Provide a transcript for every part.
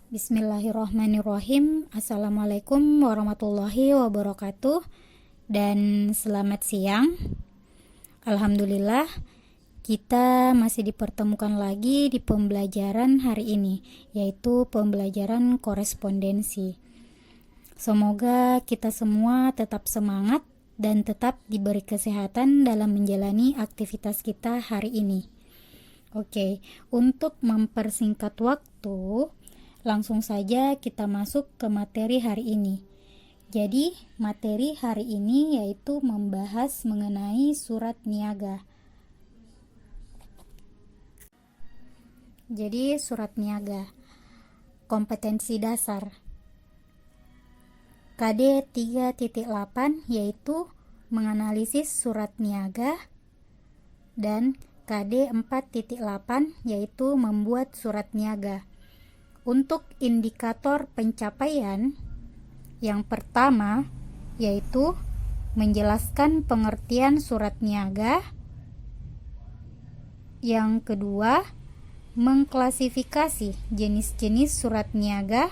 Bismillahirrahmanirrahim. Assalamualaikum warahmatullahi wabarakatuh. Dan selamat siang. Alhamdulillah, kita masih dipertemukan lagi di pembelajaran hari ini, yaitu pembelajaran korespondensi. Semoga kita semua tetap semangat dan tetap diberi kesehatan dalam menjalani aktivitas kita hari ini. Oke, untuk mempersingkat waktu, langsung saja kita masuk ke materi hari ini. Jadi, materi hari ini yaitu membahas mengenai surat niaga. Jadi, surat niaga, kompetensi dasar. KD 3.8 yaitu menganalisis surat niaga, dan KD 4.8 yaitu membuat surat niaga. Untuk indikator pencapaian, yang pertama yaitu menjelaskan pengertian surat niaga. Yang kedua, mengklasifikasi jenis-jenis surat niaga.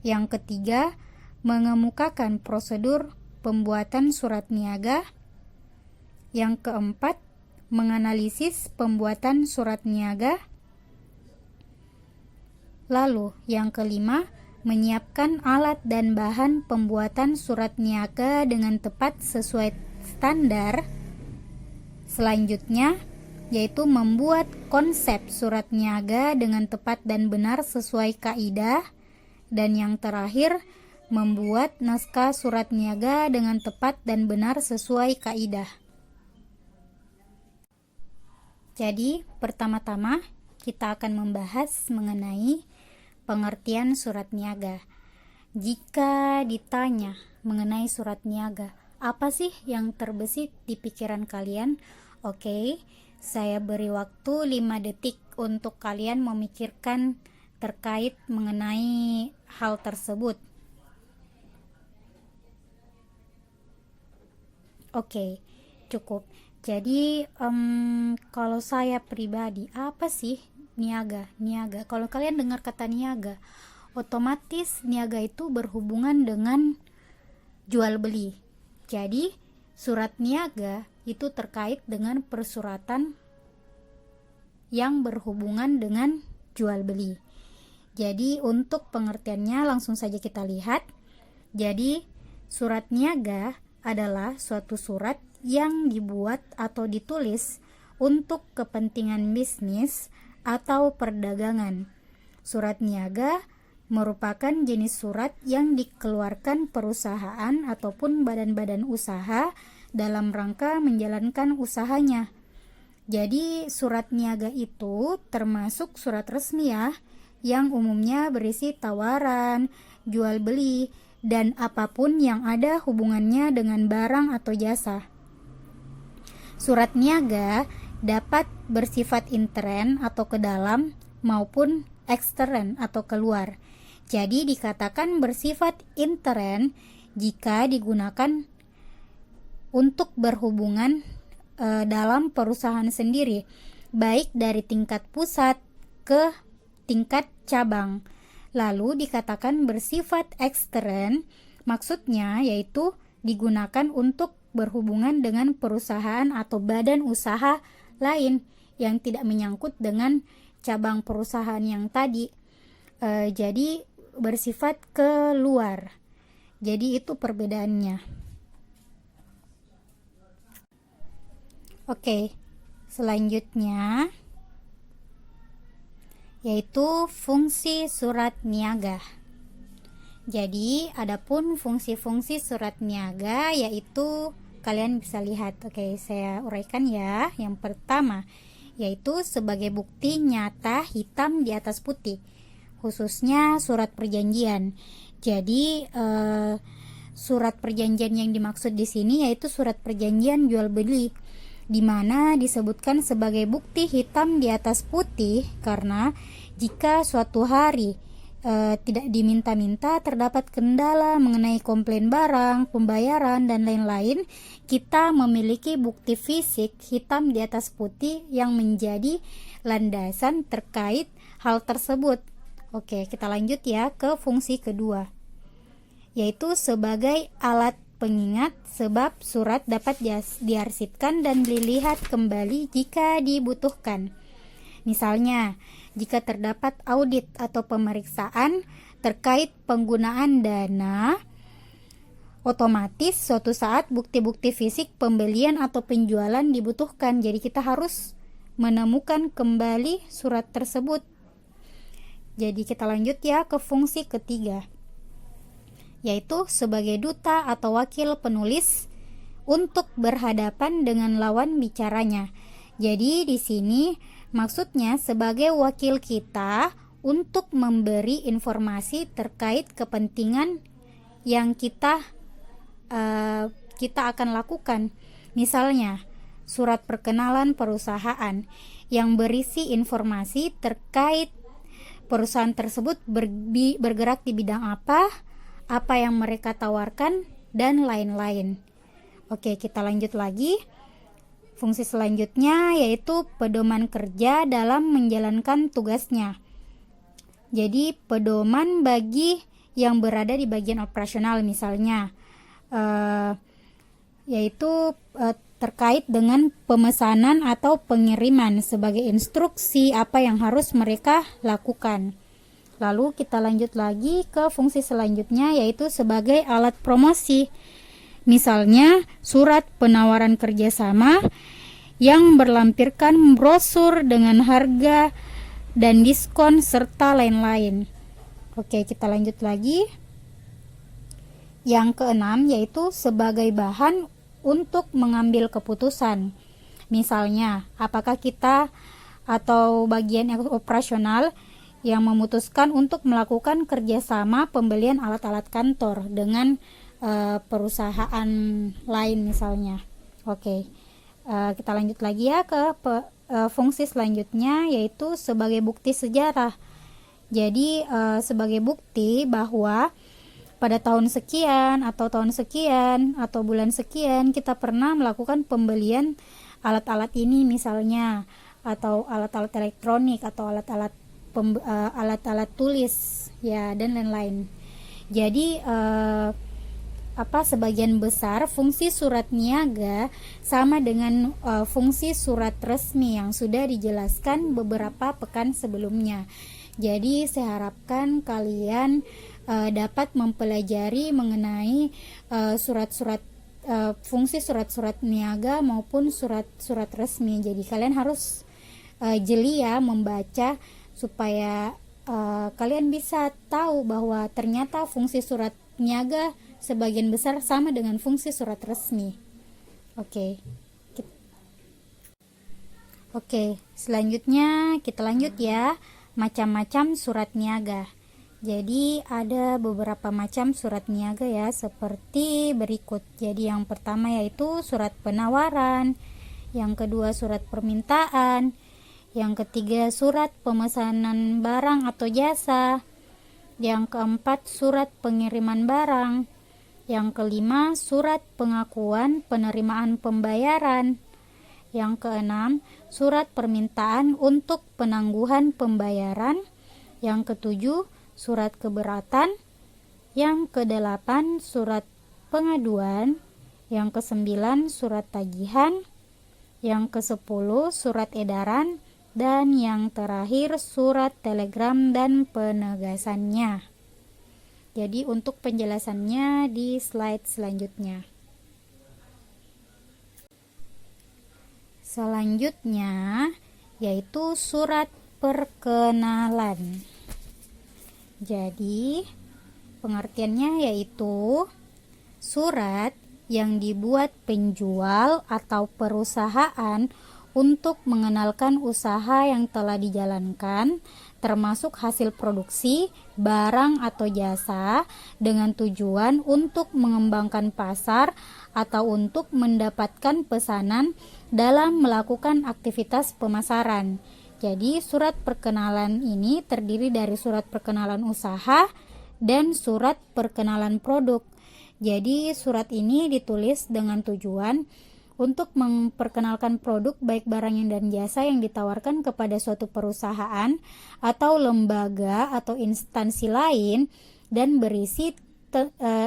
Yang ketiga, mengemukakan prosedur pembuatan surat niaga. Yang keempat, menganalisis pembuatan surat niaga. Lalu, yang kelima, menyiapkan alat dan bahan pembuatan surat niaga dengan tepat sesuai standar. Selanjutnya, yaitu membuat konsep surat niaga dengan tepat dan benar sesuai kaidah. Dan yang terakhir, membuat naskah surat niaga dengan tepat dan benar sesuai kaidah. Jadi, pertama-tama kita akan membahas mengenai pengertian surat niaga. Jika ditanya mengenai surat niaga, apa sih yang terbesit di pikiran kalian? Oke, saya beri waktu 5 detik untuk kalian memikirkan terkait mengenai hal tersebut. Oke, cukup. Jadi, kalau saya pribadi, apa sih niaga? Kalau kalian dengar kata niaga, otomatis niaga itu berhubungan dengan jual beli. Jadi, surat niaga itu terkait dengan persuratan yang berhubungan dengan jual beli. Jadi, untuk pengertiannya langsung saja kita lihat. Jadi, surat niaga adalah suatu surat yang dibuat atau ditulis untuk kepentingan bisnis atau perdagangan. Surat niaga merupakan jenis surat yang dikeluarkan perusahaan ataupun badan-badan usaha dalam rangka menjalankan usahanya. Jadi surat niaga itu termasuk surat resmi ya, yang umumnya berisi tawaran, jual beli, dan apapun yang ada hubungannya dengan barang atau jasa. Surat niaga dapat bersifat intern atau ke dalam maupun ekstern atau keluar. Jadi dikatakan bersifat intern jika digunakan untuk berhubungan dalam perusahaan sendiri, baik dari tingkat pusat ke tingkat cabang. Lalu dikatakan bersifat ekstern, maksudnya yaitu digunakan untuk berhubungan dengan perusahaan atau badan usaha lain yang tidak menyangkut dengan cabang perusahaan yang tadi. Jadi bersifat keluar. Jadi itu perbedaannya. Oke, selanjutnya yaitu fungsi surat niaga. Jadi adapun fungsi-fungsi surat niaga yaitu kalian bisa lihat. Oke, saya uraikan ya. Yang pertama yaitu sebagai bukti nyata hitam di atas putih, khususnya surat perjanjian. Jadi surat perjanjian yang dimaksud di sini yaitu surat perjanjian jual beli, di mana disebutkan sebagai bukti hitam di atas putih karena jika suatu hari tidak diminta-minta, terdapat kendala mengenai komplain barang, pembayaran, dan lain-lain, kita memiliki bukti fisik hitam di atas putih yang menjadi landasan terkait hal tersebut. Oke, kita lanjut ya ke fungsi kedua, yaitu sebagai alat pengingat, sebab surat dapat diarsipkan dan dilihat kembali jika dibutuhkan. Misalnya, jika terdapat audit atau pemeriksaan terkait penggunaan dana, otomatis suatu saat bukti-bukti fisik pembelian atau penjualan dibutuhkan. Jadi kita harus menemukan kembali surat tersebut. Jadi kita lanjut ya ke fungsi ketiga, yaitu sebagai duta atau wakil penulis untuk berhadapan dengan lawan bicaranya. Jadi di sini maksudnya sebagai wakil kita untuk memberi informasi terkait kepentingan yang kita akan lakukan. Misalnya, surat perkenalan perusahaan yang berisi informasi terkait perusahaan tersebut bergerak di bidang apa yang mereka tawarkan, dan lain-lain. Oke, kita lanjut lagi. Fungsi selanjutnya yaitu pedoman kerja dalam menjalankan tugasnya. Jadi pedoman bagi yang berada di bagian operasional, misalnya yaitu terkait dengan pemesanan atau pengiriman sebagai instruksi apa yang harus mereka lakukan. Lalu kita lanjut lagi ke fungsi selanjutnya, yaitu sebagai alat promosi. Misalnya surat penawaran kerjasama yang berlampirkan brosur dengan harga dan diskon serta lain-lain. Oke, kita lanjut lagi. Yang keenam yaitu sebagai bahan untuk mengambil keputusan. Misalnya, apakah kita atau bagian operasional yang memutuskan untuk melakukan kerjasama pembelian alat-alat kantor dengan perusahaan lain misalnya. Oke, kita lanjut lagi ya ke fungsi selanjutnya, yaitu sebagai bukti sejarah. Jadi sebagai bukti bahwa pada tahun sekian atau bulan sekian kita pernah melakukan pembelian alat-alat ini misalnya, atau alat-alat elektronik atau alat-alat tulis ya, dan lain-lain. Jadi sebagian besar fungsi surat niaga sama dengan fungsi surat resmi yang sudah dijelaskan beberapa pekan sebelumnya. Jadi saya harapkan kalian dapat mempelajari mengenai fungsi surat-surat niaga maupun surat-surat resmi. Jadi kalian harus jeli ya membaca supaya kalian bisa tahu bahwa ternyata fungsi surat niaga sebagian besar sama dengan fungsi surat resmi. Oke, selanjutnya kita lanjut ya, macam-macam surat niaga. Jadi ada beberapa macam surat niaga ya, seperti berikut. Jadi yang pertama yaitu surat penawaran, yang kedua surat permintaan, yang ketiga surat pemesanan barang atau jasa, yang keempat surat pengiriman barang, yang kelima surat pengakuan penerimaan pembayaran, yang keenam surat permintaan untuk penangguhan pembayaran, yang ketujuh surat keberatan, yang kedelapan surat pengaduan, yang kesembilan surat tagihan, yang kesepuluh surat edaran, dan yang terakhir surat telegram dan penegasannya. Jadi untuk penjelasannya di slide selanjutnya. Selanjutnya yaitu surat perkenalan. Jadi pengertiannya yaitu surat yang dibuat penjual atau perusahaan untuk mengenalkan usaha yang telah dijalankan, termasuk hasil produksi, barang atau jasa, dengan tujuan untuk mengembangkan pasar atau untuk mendapatkan pesanan dalam melakukan aktivitas pemasaran. Jadi surat perkenalan ini terdiri dari surat perkenalan usaha dan surat perkenalan produk. Jadi surat ini ditulis dengan tujuan Untuk memperkenalkan produk baik barang dan jasa yang ditawarkan kepada suatu perusahaan atau lembaga atau instansi lain dan berisi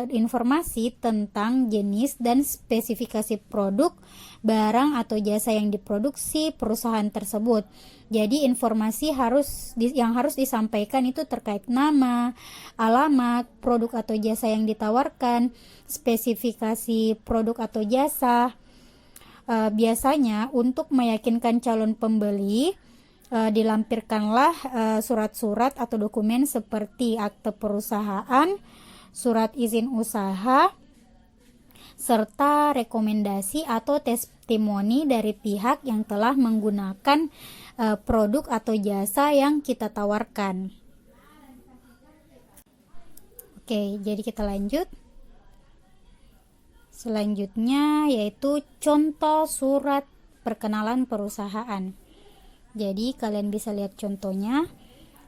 informasi tentang jenis dan spesifikasi produk, barang atau jasa yang diproduksi perusahaan tersebut. Jadi informasi yang harus disampaikan itu terkait nama, alamat, produk atau jasa yang ditawarkan, spesifikasi produk atau jasa. Biasanya untuk meyakinkan calon pembeli dilampirkanlah surat-surat atau dokumen seperti akte perusahaan, surat izin usaha, serta rekomendasi atau testimoni dari pihak yang telah menggunakan produk atau jasa yang kita tawarkan. Oke, jadi kita lanjut. Selanjutnya yaitu contoh surat perkenalan perusahaan. Jadi kalian bisa lihat contohnya.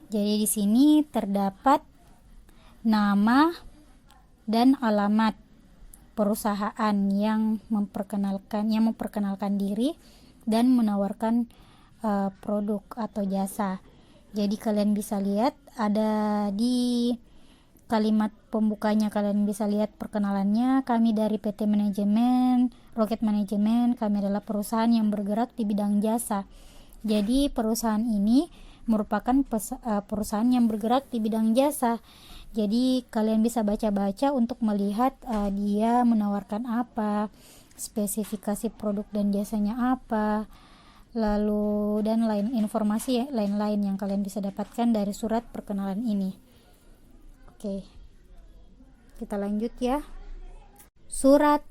Jadi di sini terdapat nama dan alamat perusahaan yang memperkenalkan diri dan menawarkan produk atau jasa. Jadi kalian bisa lihat ada di kalimat pembukanya, kalian bisa lihat perkenalannya, kami dari PT Manajemen Rocket Management, kami adalah perusahaan yang bergerak di bidang jasa. Jadi perusahaan ini merupakan perusahaan yang bergerak di bidang jasa. Jadi kalian bisa baca-baca untuk melihat dia menawarkan apa, spesifikasi produk dan jasanya apa, lalu dan informasi lain-lain yang kalian bisa dapatkan dari surat perkenalan ini. Oke, kita lanjut ya. Surat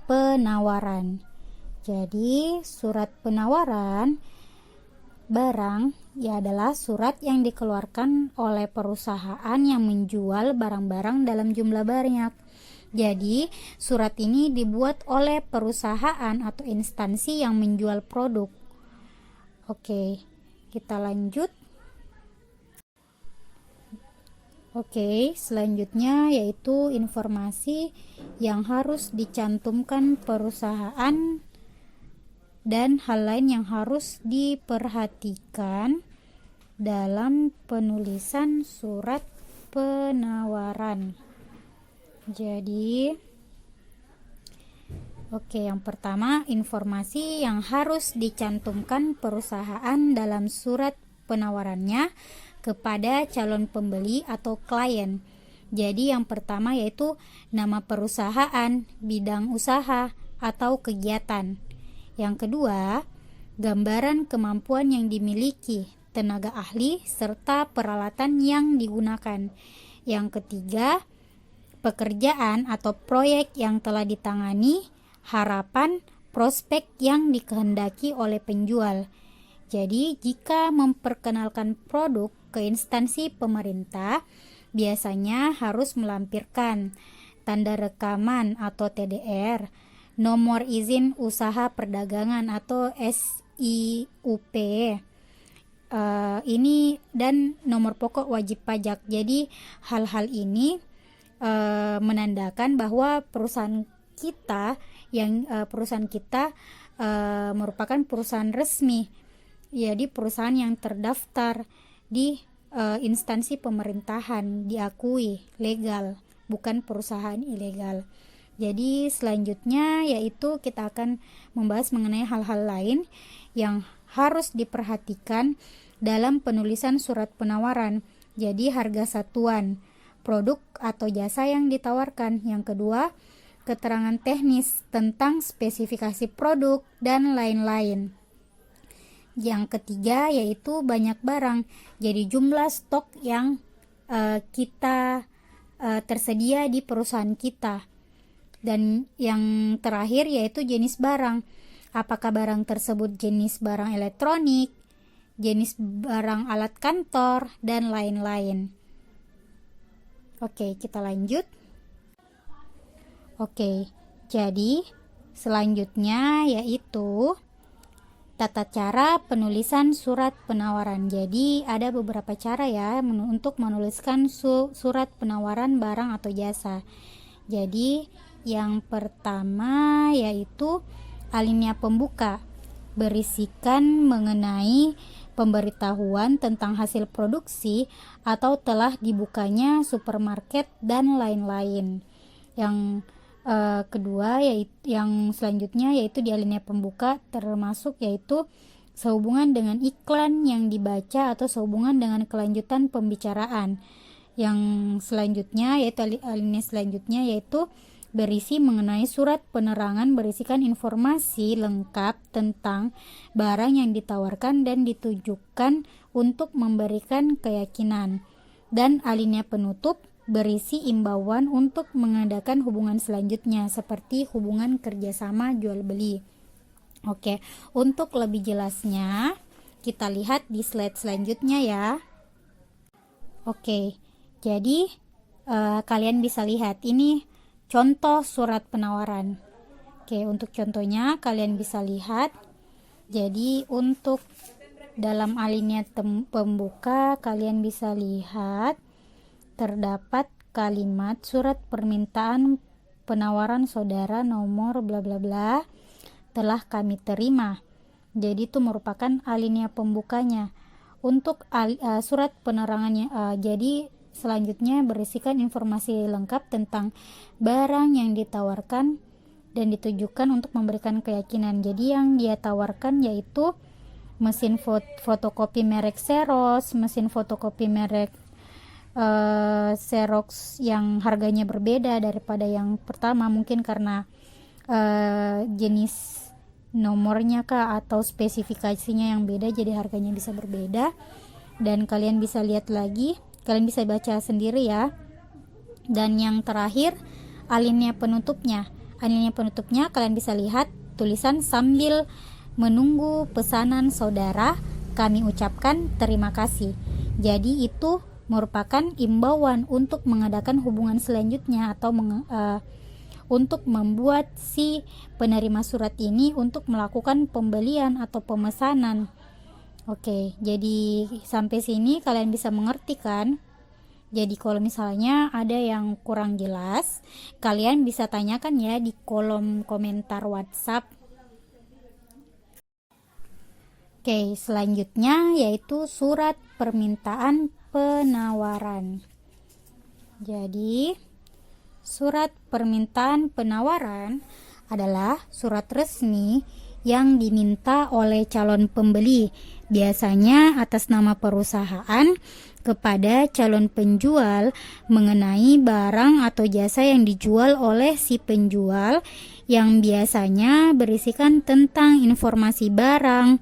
penawaran. Jadi surat penawaran barang adalah surat yang dikeluarkan oleh perusahaan yang menjual barang-barang dalam jumlah banyak. Jadi surat ini dibuat oleh perusahaan atau instansi yang menjual produk. Oke, kita lanjut. Oke, selanjutnya yaitu informasi yang harus dicantumkan perusahaan dan hal lain yang harus diperhatikan dalam penulisan surat penawaran. Jadi, yang pertama, informasi yang harus dicantumkan perusahaan dalam surat penawarannya kepada calon pembeli atau klien. Jadi yang pertama yaitu nama perusahaan, bidang usaha atau kegiatan. Yang kedua, gambaran kemampuan yang dimiliki, tenaga ahli serta peralatan yang digunakan. Yang ketiga, pekerjaan atau proyek yang telah ditangani, harapan, prospek yang dikehendaki oleh penjual. Jadi, jika memperkenalkan produk ke instansi pemerintah, biasanya harus melampirkan tanda rekaman atau TDR, nomor izin usaha perdagangan atau SIUP, ini dan nomor pokok wajib pajak. Jadi, hal-hal ini menandakan bahwa perusahaan kita merupakan perusahaan resmi. Jadi perusahaan yang terdaftar di instansi pemerintahan, diakui legal, bukan perusahaan ilegal. Jadi selanjutnya yaitu kita akan membahas mengenai hal-hal lain yang harus diperhatikan dalam penulisan surat penawaran. Jadi harga satuan, produk atau jasa yang ditawarkan. Yang kedua, keterangan teknis tentang spesifikasi produk dan lain-lain. Yang ketiga yaitu banyak barang, jadi jumlah stok yang kita tersedia di perusahaan kita. Dan yang terakhir yaitu jenis barang, apakah barang tersebut jenis barang elektronik, jenis barang alat kantor, dan lain-lain. Oke, kita lanjut. Oke, jadi selanjutnya yaitu tata cara penulisan surat penawaran. Jadi ada beberapa cara ya untuk menuliskan surat penawaran barang atau jasa. Jadi yang pertama yaitu alinea pembuka berisikan mengenai pemberitahuan tentang hasil produksi atau telah dibukanya supermarket dan lain-lain. Yang kedua yaitu yang selanjutnya yaitu di alinea pembuka termasuk yaitu sehubungan dengan iklan yang dibaca atau sehubungan dengan kelanjutan pembicaraan. Yang selanjutnya yaitu alinea selanjutnya yaitu berisi mengenai surat penerangan berisikan informasi lengkap tentang barang yang ditawarkan dan ditujukan untuk memberikan keyakinan. Dan alinea penutup berisi imbauan untuk mengadakan hubungan selanjutnya seperti hubungan kerjasama jual beli. Oke, untuk lebih jelasnya kita lihat di slide selanjutnya ya. Oke, jadi kalian bisa lihat ini contoh surat penawaran. Oke, untuk contohnya kalian bisa lihat. Jadi untuk dalam alinea pembuka kalian bisa lihat terdapat kalimat surat permintaan penawaran saudara nomor bla bla bla telah kami terima. Jadi itu merupakan alinea pembukanya. Untuk surat penerangannya jadi selanjutnya berisikan informasi lengkap tentang barang yang ditawarkan dan ditujukan untuk memberikan keyakinan. Jadi yang dia tawarkan yaitu mesin fotokopi merek Xerox, mesin fotokopi merek Xerox yang harganya berbeda daripada yang pertama, mungkin karena jenis nomornya kah atau spesifikasinya yang beda, jadi harganya bisa berbeda. Dan kalian bisa lihat lagi, kalian bisa baca sendiri ya. Dan yang terakhir alinea penutupnya. Alinea penutupnya kalian bisa lihat tulisan sambil menunggu pesanan saudara kami ucapkan terima kasih. Jadi itu merupakan imbauan untuk mengadakan hubungan selanjutnya atau untuk membuat si penerima surat ini untuk melakukan pembelian atau pemesanan. Oke, jadi sampai sini kalian bisa mengerti kan? Jadi kalau misalnya ada yang kurang jelas, kalian bisa tanyakan ya di kolom komentar WhatsApp. Oke, selanjutnya yaitu surat permintaan penawaran. Jadi, surat permintaan penawaran adalah surat resmi yang diminta oleh calon pembeli, biasanya atas nama perusahaan, kepada calon penjual mengenai barang atau jasa yang dijual oleh si penjual, yang biasanya berisikan tentang informasi barang,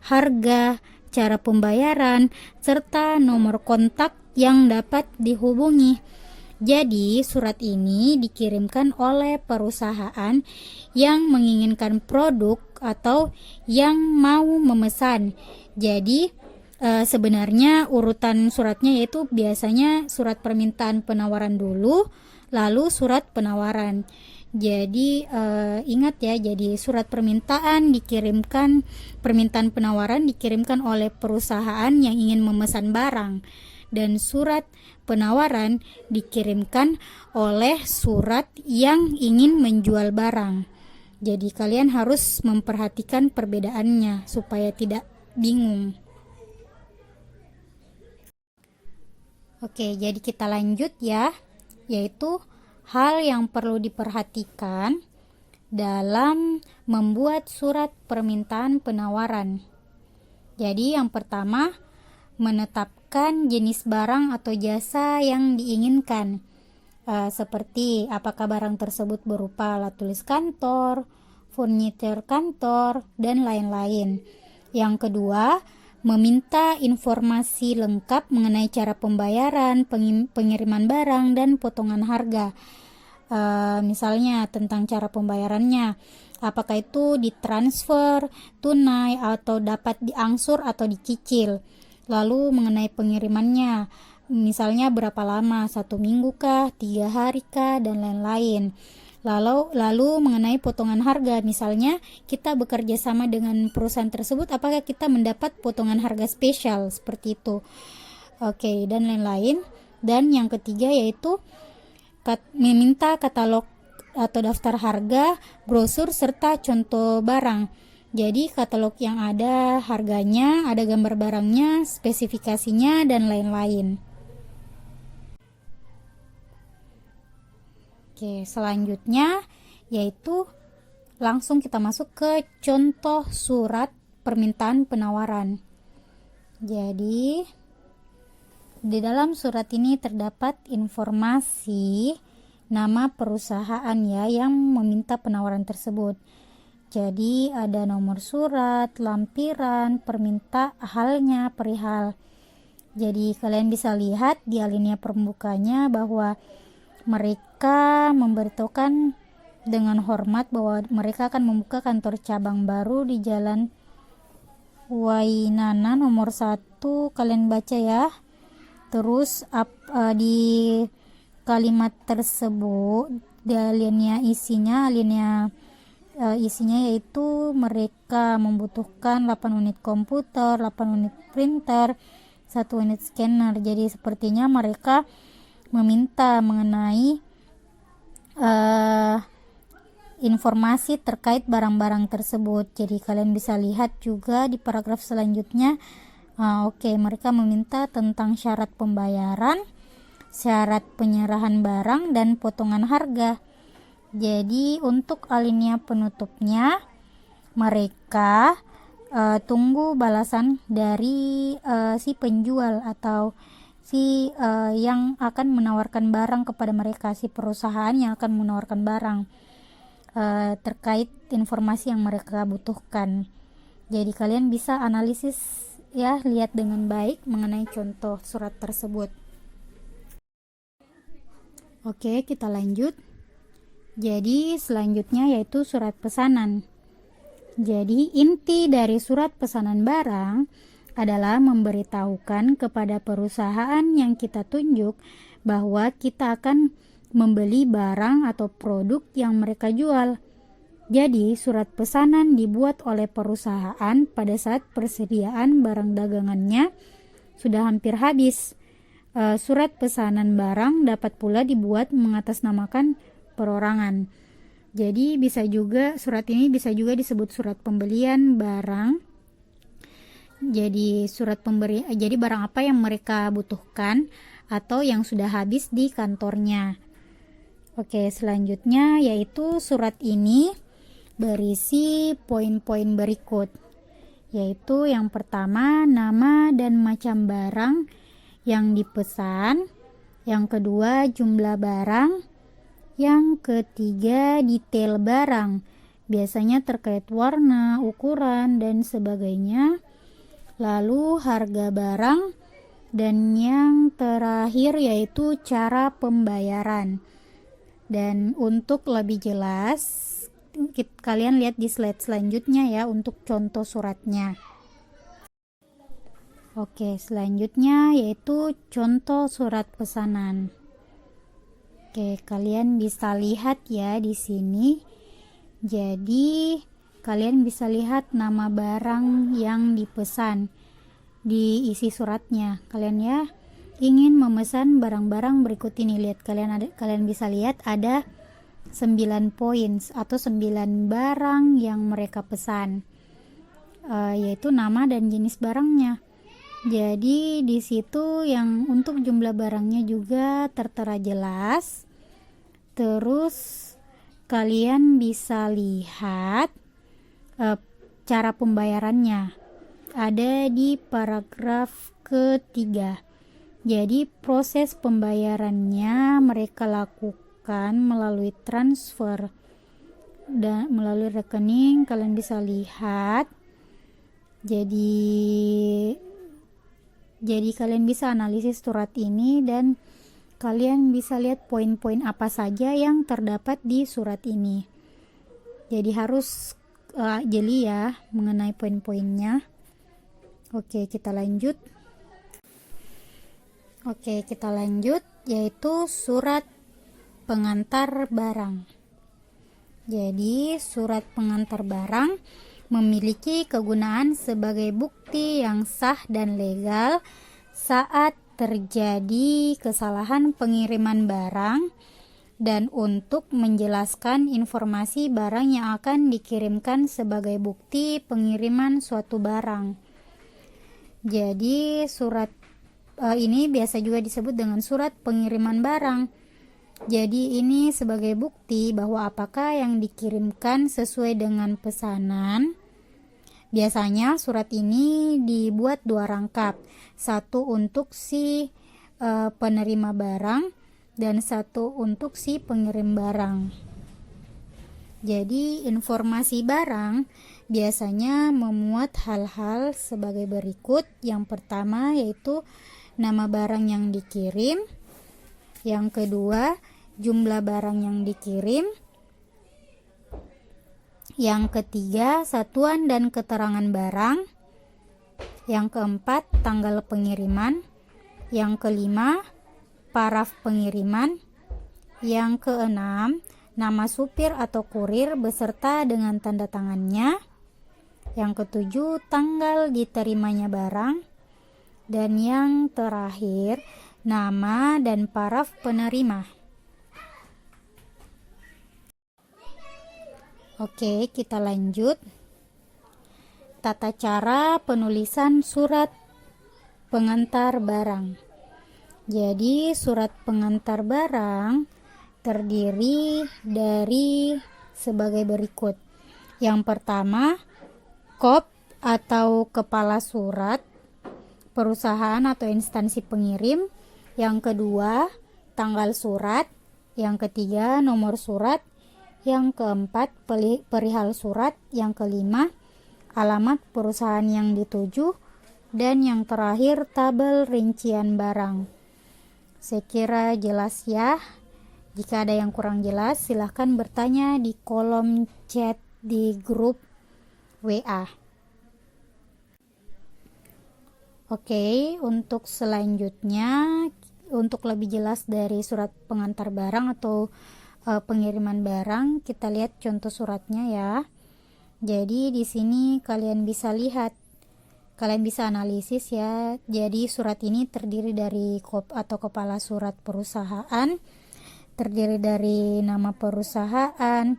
harga, cara pembayaran, serta nomor kontak yang dapat dihubungi. Jadi, surat ini dikirimkan oleh perusahaan yang menginginkan produk atau yang mau memesan. Jadi, sebenarnya urutan suratnya yaitu biasanya surat permintaan penawaran dulu, lalu surat penawaran. Jadi, ingat ya, jadi surat permintaan penawaran dikirimkan oleh perusahaan yang ingin memesan barang. Dan surat penawaran dikirimkan oleh surat yang ingin menjual barang. Jadi kalian harus memperhatikan perbedaannya supaya tidak bingung. Oke, jadi kita lanjut ya, yaitu hal yang perlu diperhatikan dalam membuat surat permintaan penawaran. Jadi yang pertama, menetapkan jenis barang atau jasa yang diinginkan, seperti apakah barang tersebut berupa alat tulis kantor, furniture kantor, dan lain-lain. Yang kedua, meminta informasi lengkap mengenai cara pembayaran, pengiriman barang, dan potongan harga. Misalnya tentang cara pembayarannya, apakah itu ditransfer, tunai, atau dapat diangsur atau dicicil. Lalu mengenai pengirimannya, misalnya berapa lama, 1 minggu kah, 3 hari kah, dan lain-lain. Lalu mengenai potongan harga, misalnya kita bekerja sama dengan perusahaan tersebut, apakah kita mendapat potongan harga spesial seperti itu. Oke, dan lain-lain. Dan yang ketiga yaitu meminta katalog atau daftar harga, brosur, serta contoh barang. Jadi katalog yang ada harganya, ada gambar barangnya, spesifikasinya, dan lain-lain. Oke, selanjutnya yaitu langsung kita masuk ke contoh surat permintaan penawaran. Jadi di dalam surat ini terdapat informasi nama perusahaan ya yang meminta penawaran tersebut. Jadi ada nomor surat, lampiran, perminta halnya, perihal. Jadi kalian bisa lihat di alinea pembukanya bahwa mereka memberitahukan dengan hormat bahwa mereka akan membuka kantor cabang baru di Jalan Wainana nomor 1. Kalian baca ya. Terus di kalimat tersebut di alinea isinya yaitu mereka membutuhkan 8 unit komputer, 8 unit printer, 1 unit scanner. Jadi sepertinya mereka meminta mengenai informasi terkait barang-barang tersebut. Jadi kalian bisa lihat juga di paragraf selanjutnya. Mereka meminta tentang syarat pembayaran, syarat penyerahan barang, dan potongan harga. Jadi untuk alinea penutupnya mereka tunggu balasan dari si penjual atau si yang akan menawarkan barang kepada mereka, si perusahaan yang akan menawarkan barang terkait informasi yang mereka butuhkan. Jadi kalian bisa analisis ya, lihat dengan baik mengenai contoh surat tersebut. Oke, kita lanjut. Jadi selanjutnya yaitu surat pesanan. Jadi inti dari surat pesanan barang adalah memberitahukan kepada perusahaan yang kita tunjuk bahwa kita akan membeli barang atau produk yang mereka jual. Jadi surat pesanan dibuat oleh perusahaan pada saat persediaan barang dagangannya sudah hampir habis. Surat pesanan barang dapat pula dibuat mengatasnamakan perorangan. Jadi surat ini bisa juga disebut surat pembelian barang. Jadi jadi barang apa yang mereka butuhkan atau yang sudah habis di kantornya. Oke, selanjutnya yaitu surat ini berisi poin-poin berikut, yaitu yang pertama nama dan macam barang yang dipesan, yang kedua jumlah barang, yang ketiga detail barang, biasanya terkait warna, ukuran, dan sebagainya, lalu harga barang, dan yang terakhir yaitu cara pembayaran. Dan untuk lebih jelas kalian lihat di slide selanjutnya ya untuk contoh suratnya. Oke, selanjutnya yaitu contoh surat pesanan. Oke, kalian bisa lihat ya di sini. Jadi kalian bisa lihat nama barang yang dipesan di isi suratnya. Kalian ya ingin memesan barang-barang berikut ini. Lihat kalian bisa lihat ada 9 poin atau 9 barang yang mereka pesan, yaitu nama dan jenis barangnya. Jadi di situ yang untuk jumlah barangnya juga tertera jelas. Terus kalian bisa lihat cara pembayarannya ada di paragraf ketiga. Jadi proses pembayarannya mereka lakukan melalui transfer dan melalui rekening. Kalian bisa lihat. Jadi kalian bisa analisis surat ini dan kalian bisa lihat poin-poin apa saja yang terdapat di surat ini. Jadi harus jeli ya mengenai poin-poinnya. Oke, kita lanjut. Yaitu surat pengantar barang. Jadi surat pengantar barang memiliki kegunaan sebagai bukti yang sah dan legal saat terjadi kesalahan pengiriman barang dan untuk menjelaskan informasi barang yang akan dikirimkan sebagai bukti pengiriman suatu barang. Jadi surat ini biasa juga disebut dengan surat pengiriman barang. Jadi ini sebagai bukti bahwa apakah yang dikirimkan sesuai dengan pesanan. Biasanya surat ini dibuat 2 rangkap, satu untuk si penerima barang dan satu untuk si pengirim barang. Jadi informasi barang biasanya memuat hal-hal sebagai berikut. Yang pertama yaitu nama barang yang dikirim. Yang kedua, jumlah barang yang dikirim. Yang ketiga, satuan dan keterangan barang. Yang keempat, tanggal pengiriman. Yang kelima, paraf pengiriman. Yang keenam, nama supir atau kurir beserta dengan tanda tangannya. Yang ketujuh, tanggal diterimanya barang. Dan yang terakhir, nama dan paraf penerima. Oke, kita lanjut. Tata cara penulisan surat pengantar barang. Jadi, surat pengantar barang terdiri dari sebagai berikut. Yang pertama, kop atau kepala surat perusahaan atau instansi pengirim. Yang kedua, tanggal surat. Yang ketiga, nomor surat. Yang keempat, perihal surat. Yang kelima, alamat perusahaan yang dituju. Dan yang terakhir, tabel rincian barang. Saya kira jelas ya. Jika ada yang kurang jelas, silahkan bertanya di kolom chat di grup WA. Oke, untuk selanjutnya, untuk lebih jelas dari surat pengantar barang atau pengiriman barang, kita lihat contoh suratnya ya. Jadi di sini kalian bisa lihat, kalian bisa analisis ya. Jadi surat ini terdiri dari kepala surat perusahaan, terdiri dari nama perusahaan,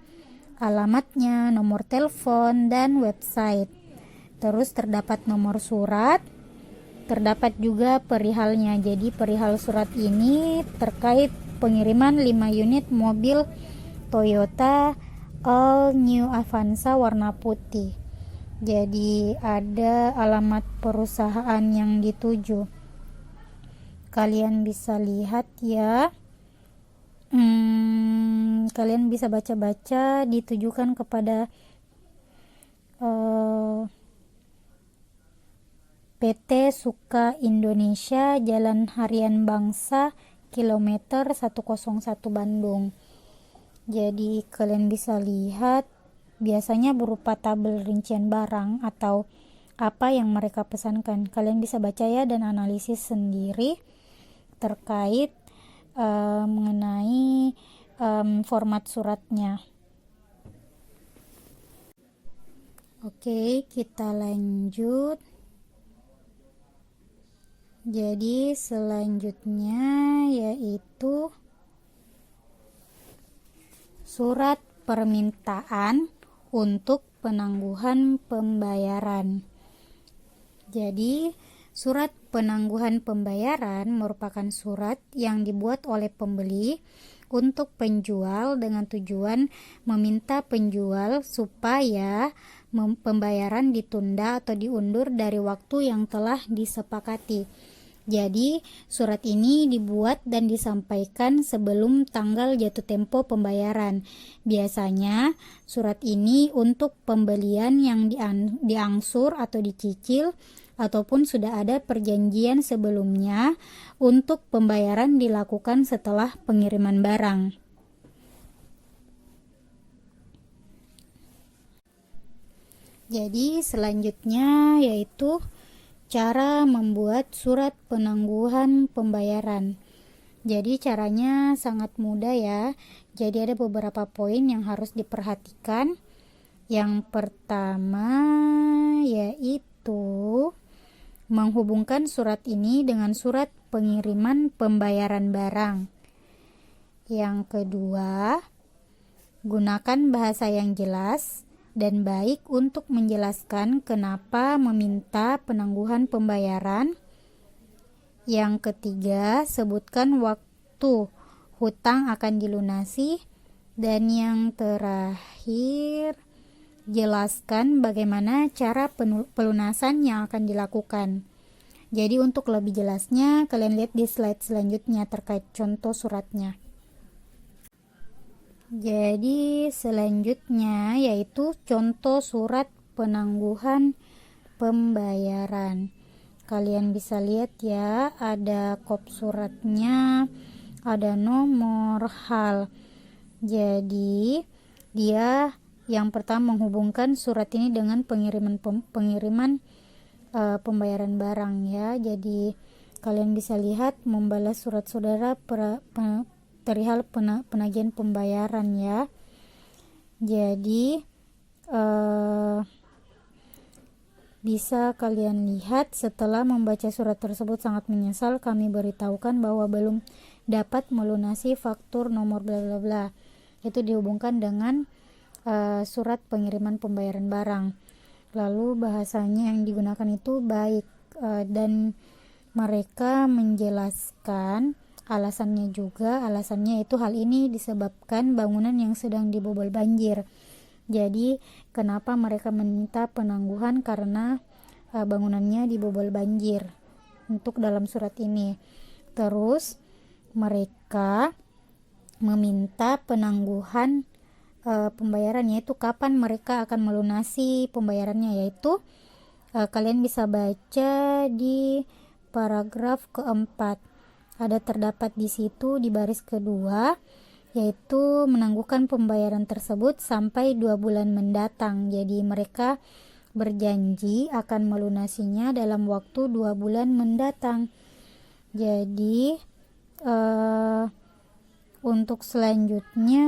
alamatnya, nomor telepon, dan website. Terus terdapat nomor surat. Terdapat juga perihalnya. Jadi perihal surat ini terkait pengiriman 5 unit mobil Toyota All New Avanza warna putih. Jadi ada alamat perusahaan yang dituju. Kalian bisa lihat ya. Kalian bisa baca-baca, ditujukan kepada PT Suka Indonesia, Jalan Harian Bangsa, kilometer 101 Bandung. Jadi kalian bisa lihat, biasanya berupa tabel rincian barang atau apa yang mereka pesankan. Kalian bisa baca ya dan analisis sendiri terkait mengenai format suratnya. Oke, kita lanjut. Jadi selanjutnya yaitu surat permintaan untuk penangguhan pembayaran. Jadi surat penangguhan pembayaran merupakan surat yang dibuat oleh pembeli untuk penjual dengan tujuan meminta penjual supaya pembayaran ditunda atau diundur dari waktu yang telah disepakati. Jadi, surat ini dibuat dan disampaikan sebelum tanggal jatuh tempo pembayaran. Biasanya, surat ini untuk pembelian yang diangsur atau dicicil, ataupun sudah ada perjanjian sebelumnya untuk pembayaran dilakukan setelah pengiriman barang. Jadi, selanjutnya yaitu cara membuat surat penangguhan pembayaran. Jadi caranya sangat mudah ya. Jadi ada beberapa poin yang harus diperhatikan. Yang pertama yaitu menghubungkan surat ini dengan surat pengiriman pembayaran barang. Yang kedua, gunakan bahasa yang jelas dan baik untuk menjelaskan kenapa meminta penangguhan pembayaran. Yang ketiga, sebutkan waktu hutang akan dilunasi. Dan yang terakhir, jelaskan bagaimana cara pelunasan yang akan dilakukan. Jadi untuk lebih jelasnya, kalian lihat di slide selanjutnya terkait contoh suratnya. Jadi selanjutnya yaitu contoh surat penangguhan pembayaran. Kalian bisa lihat ya, ada kop suratnya, ada nomor hal. Jadi dia yang pertama menghubungkan surat ini dengan pengiriman pembayaran barang ya. Jadi kalian bisa lihat membalas surat saudara perihal penagihan pembayaran ya. Jadi bisa kalian lihat, setelah membaca surat tersebut sangat menyesal, kami beritahukan bahwa belum dapat melunasi faktur nomor bla bla bla. Itu dihubungkan dengan surat pengiriman pembayaran barang. Lalu bahasanya yang digunakan itu baik, dan mereka menjelaskan alasannya juga. Alasannya itu hal ini disebabkan bangunan yang sedang dibobol banjir. Jadi kenapa mereka meminta penangguhan, karena bangunannya dibobol banjir untuk dalam surat ini. Terus mereka meminta penangguhan pembayaran, yaitu kapan mereka akan melunasi pembayarannya, yaitu kalian bisa baca di paragraf keempat. Ada terdapat di situ di baris kedua, yaitu menangguhkan pembayaran tersebut sampai 2 bulan mendatang. Jadi mereka berjanji akan melunasinya dalam waktu 2 bulan mendatang. Jadi untuk selanjutnya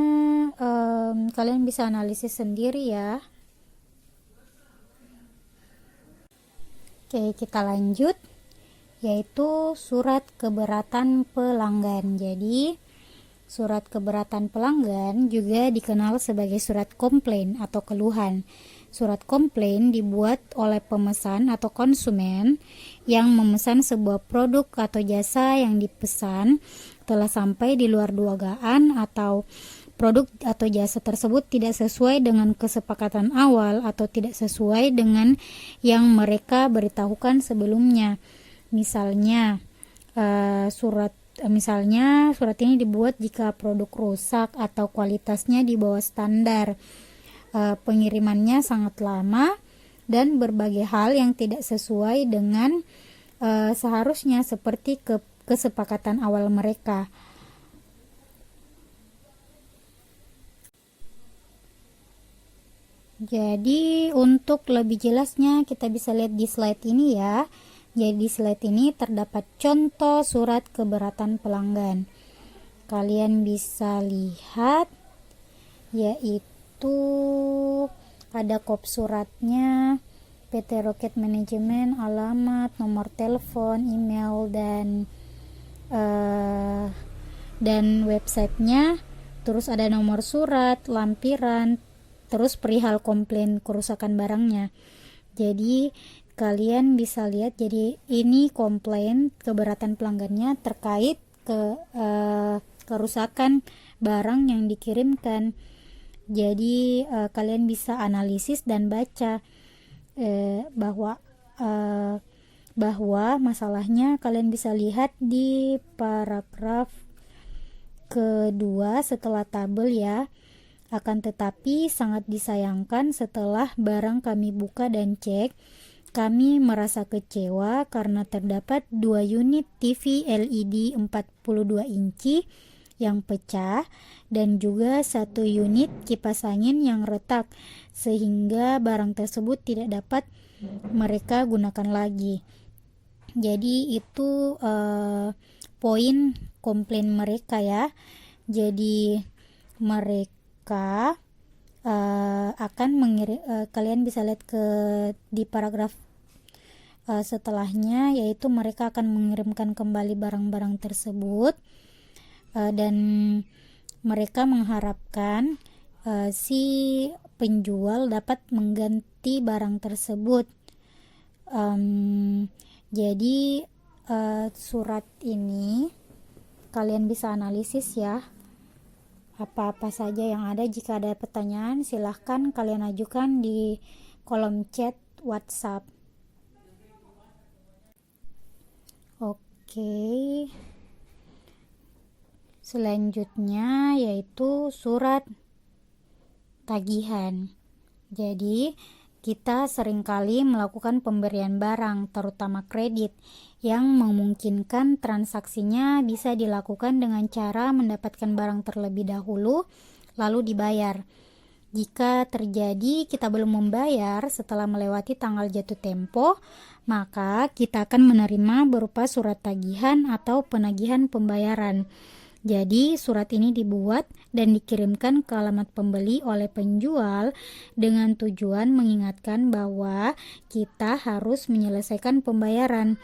kalian bisa analisis sendiri ya. Oke, kita lanjut, yaitu surat keberatan pelanggan. Jadi surat keberatan pelanggan juga dikenal sebagai surat komplain atau keluhan. Surat komplain dibuat oleh pemesan atau konsumen yang memesan sebuah produk atau jasa yang dipesan telah sampai di luar dugaan, atau produk atau jasa tersebut tidak sesuai dengan kesepakatan awal atau tidak sesuai dengan yang mereka beritahukan sebelumnya. Misalnya surat ini dibuat jika produk rusak atau kualitasnya di bawah standar, pengirimannya sangat lama, dan berbagai hal yang tidak sesuai dengan seharusnya seperti kesepakatan awal mereka. Jadi untuk lebih jelasnya kita bisa lihat di slide ini ya. Jadi di slide ini terdapat contoh surat keberatan pelanggan. Kalian bisa lihat, yaitu ada kop suratnya, PT Rocket Management, alamat, nomor telepon, email, dan websitenya. Terus ada nomor surat, lampiran, terus perihal komplain kerusakan barangnya. Jadi kalian bisa lihat, jadi ini komplain keberatan pelanggannya terkait kerusakan barang yang dikirimkan. Jadi kalian bisa analisis dan baca bahwa masalahnya kalian bisa lihat di paragraf kedua setelah tabel ya. Akan tetapi sangat disayangkan, setelah barang kami buka dan cek, kami merasa kecewa karena terdapat 2 unit TV LED 42 inci yang pecah dan juga 1 unit kipas angin yang retak, sehingga barang tersebut tidak dapat mereka gunakan lagi. Jadi itu poin komplain mereka ya. Jadi mereka akan kalian bisa lihat di paragraf setelahnya, yaitu mereka akan mengirimkan kembali barang-barang tersebut, dan mereka mengharapkan si penjual dapat mengganti barang tersebut. Jadi surat ini kalian bisa analisis ya, apa-apa saja yang ada. Jika ada pertanyaan silahkan kalian ajukan di kolom chat WhatsApp. Oke, selanjutnya yaitu surat tagihan. Jadi kita seringkali melakukan pemberian barang, terutama kredit, yang memungkinkan transaksinya bisa dilakukan dengan cara mendapatkan barang terlebih dahulu, lalu dibayar. Jika terjadi kita belum membayar setelah melewati tanggal jatuh tempo, maka kita akan menerima berupa surat tagihan atau penagihan pembayaran. Jadi surat ini dibuat dan dikirimkan ke alamat pembeli oleh penjual dengan tujuan mengingatkan bahwa kita harus menyelesaikan pembayaran.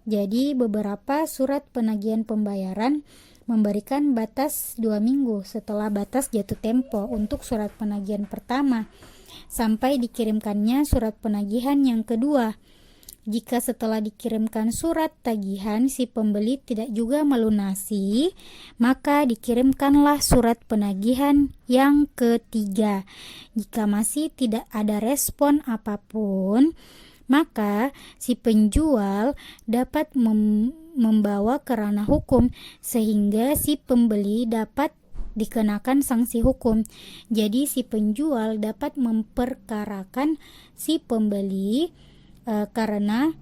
Jadi beberapa surat penagihan pembayaran memberikan batas 2 minggu setelah batas jatuh tempo untuk surat penagihan pertama sampai dikirimkannya surat penagihan yang kedua. Jika setelah dikirimkan surat tagihan si pembeli tidak juga melunasi, maka dikirimkanlah surat penagihan yang ketiga. Jika masih tidak ada respon apapun, maka si penjual dapat membawa ke ranah hukum sehingga si pembeli dapat dikenakan sanksi hukum. Jadi si penjual dapat memperkarakan si pembeli karena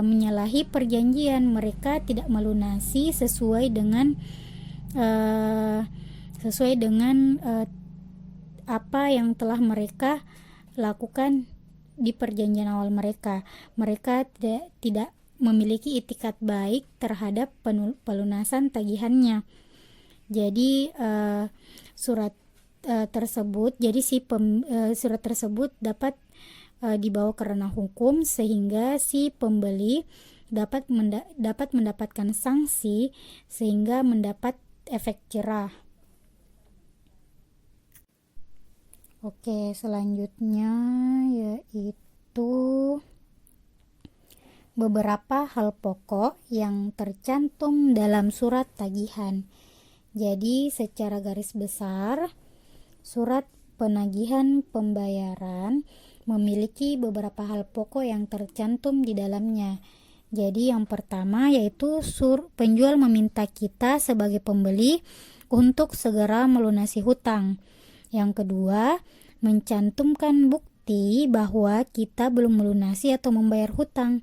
menyalahi perjanjian. Mereka tidak melunasi sesuai dengan apa yang telah mereka lakukan di perjanjian awal mereka. Mereka tidak memiliki itikat baik terhadap pelunasan tagihannya. Jadi surat tersebut dapat dibawa ke ranah hukum sehingga si pembeli dapat mendapatkan sanksi sehingga mendapat efek jerah. Oke, selanjutnya yaitu beberapa hal pokok yang tercantum dalam surat tagihan. Jadi secara garis besar, surat penagihan pembayaran memiliki beberapa hal pokok yang tercantum di dalamnya. Jadi yang pertama yaitu penjual meminta kita sebagai pembeli untuk segera melunasi hutang. Yang kedua, mencantumkan bukti bahwa kita belum melunasi atau membayar hutang.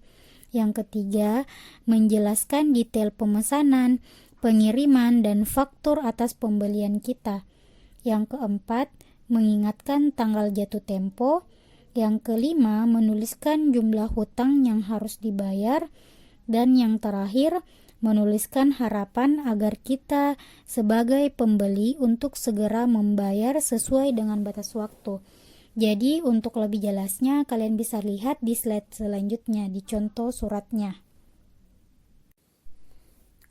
Yang ketiga, menjelaskan detail pemesanan, pengiriman, dan faktur atas pembelian kita. Yang keempat, mengingatkan tanggal jatuh tempo. Yang kelima, menuliskan jumlah hutang yang harus dibayar. Dan yang terakhir, menuliskan harapan agar kita sebagai pembeli untuk segera membayar sesuai dengan batas waktu. Jadi untuk lebih jelasnya kalian bisa lihat di slide selanjutnya di contoh suratnya.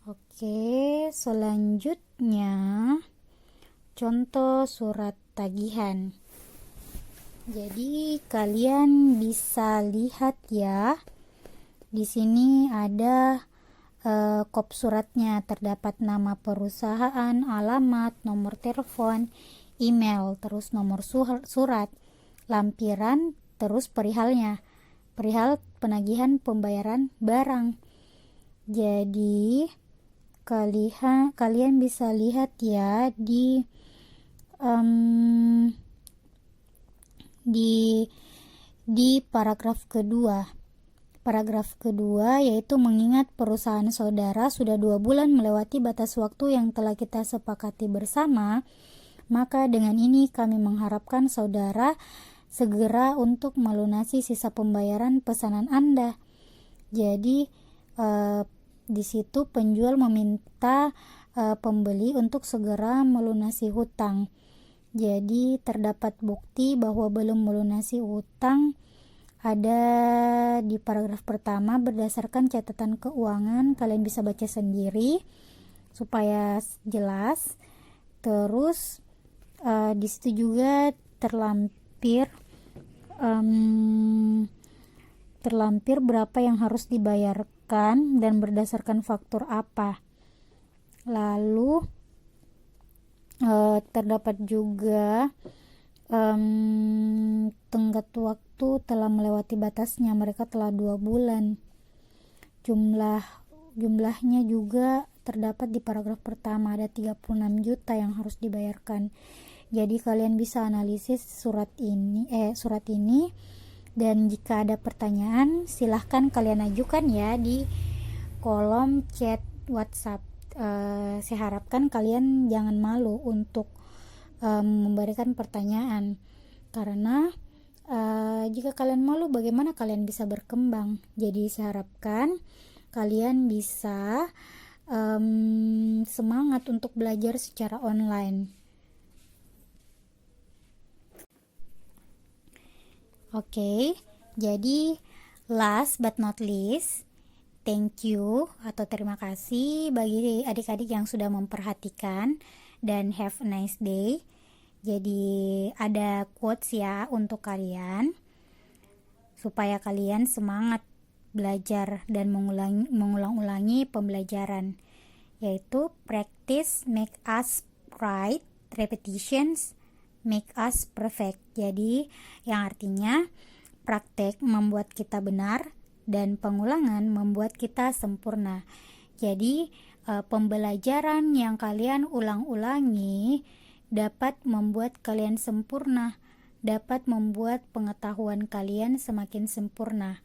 Oke, selanjutnya contoh surat tagihan. Jadi kalian bisa lihat ya, di sini ada kop suratnya, terdapat nama perusahaan, alamat, nomor telepon, email, terus nomor surat, lampiran, terus perihalnya, perihal penagihan pembayaran barang. Jadi kalian bisa lihat ya di paragraf kedua. Paragraf kedua yaitu mengingat perusahaan saudara sudah 2 bulan melewati batas waktu yang telah kita sepakati bersama, maka dengan ini kami mengharapkan saudara segera untuk melunasi sisa pembayaran pesanan Anda. Jadi di situ penjual meminta pembeli untuk segera melunasi hutang. Jadi terdapat bukti bahwa belum melunasi hutang ada di paragraf pertama berdasarkan catatan keuangan. Kalian bisa baca sendiri supaya jelas. Terus di situ juga terlampir berapa yang harus dibayarkan dan berdasarkan faktor apa. Lalu terdapat juga tenggat waktu telah melewati batasnya, mereka telah 2 bulan. Jumlahnya juga terdapat di paragraf pertama, ada 36 juta yang harus dibayarkan. Jadi kalian bisa analisis surat ini dan jika ada pertanyaan silahkan kalian ajukan ya di kolom chat WhatsApp. Saya harapkan kalian jangan malu untuk memberikan pertanyaan, karena jika kalian malu bagaimana kalian bisa berkembang. Jadi saya harapkan kalian bisa semangat untuk belajar secara online. Oke, jadi last but not least, thank you atau terima kasih bagi adik-adik yang sudah memperhatikan, dan have a nice day. Jadi ada quotes ya untuk kalian supaya kalian semangat belajar dan mengulang-ulangi pembelajaran, yaitu practice make us right, repetitions make us perfect. Jadi yang artinya praktek membuat kita benar dan pengulangan membuat kita sempurna. Jadi pembelajaran yang kalian ulang-ulangi dapat membuat kalian sempurna, dapat membuat pengetahuan kalian semakin sempurna.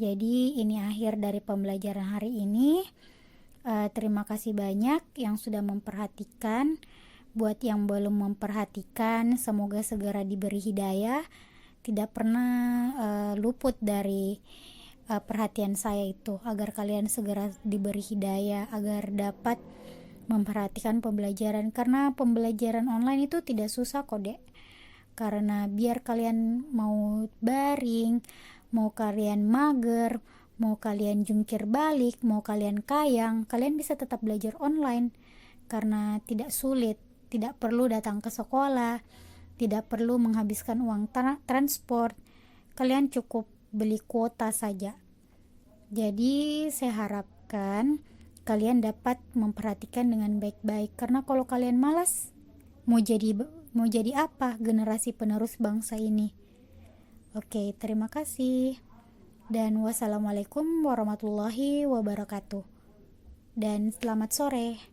Jadi ini akhir dari pembelajaran hari ini. Terima kasih banyak yang sudah memperhatikan. Buat yang belum memperhatikan, semoga segera diberi hidayah, tidak pernah luput dari perhatian saya itu, agar kalian segera diberi hidayah, agar dapat memperhatikan pembelajaran, karena pembelajaran online itu tidak susah kok dek. Karena biar kalian mau baring, mau kalian mager, mau kalian jungkir balik, mau kalian kayang, kalian bisa tetap belajar online, karena tidak sulit. Tidak perlu datang ke sekolah, tidak perlu menghabiskan uang transport, kalian cukup beli kuota saja. Jadi saya harapkan kalian dapat memperhatikan dengan baik-baik, karena kalau kalian malas, mau jadi apa generasi penerus bangsa ini? Oke, terima kasih. Dan wassalamualaikum warahmatullahi wabarakatuh. Dan selamat sore.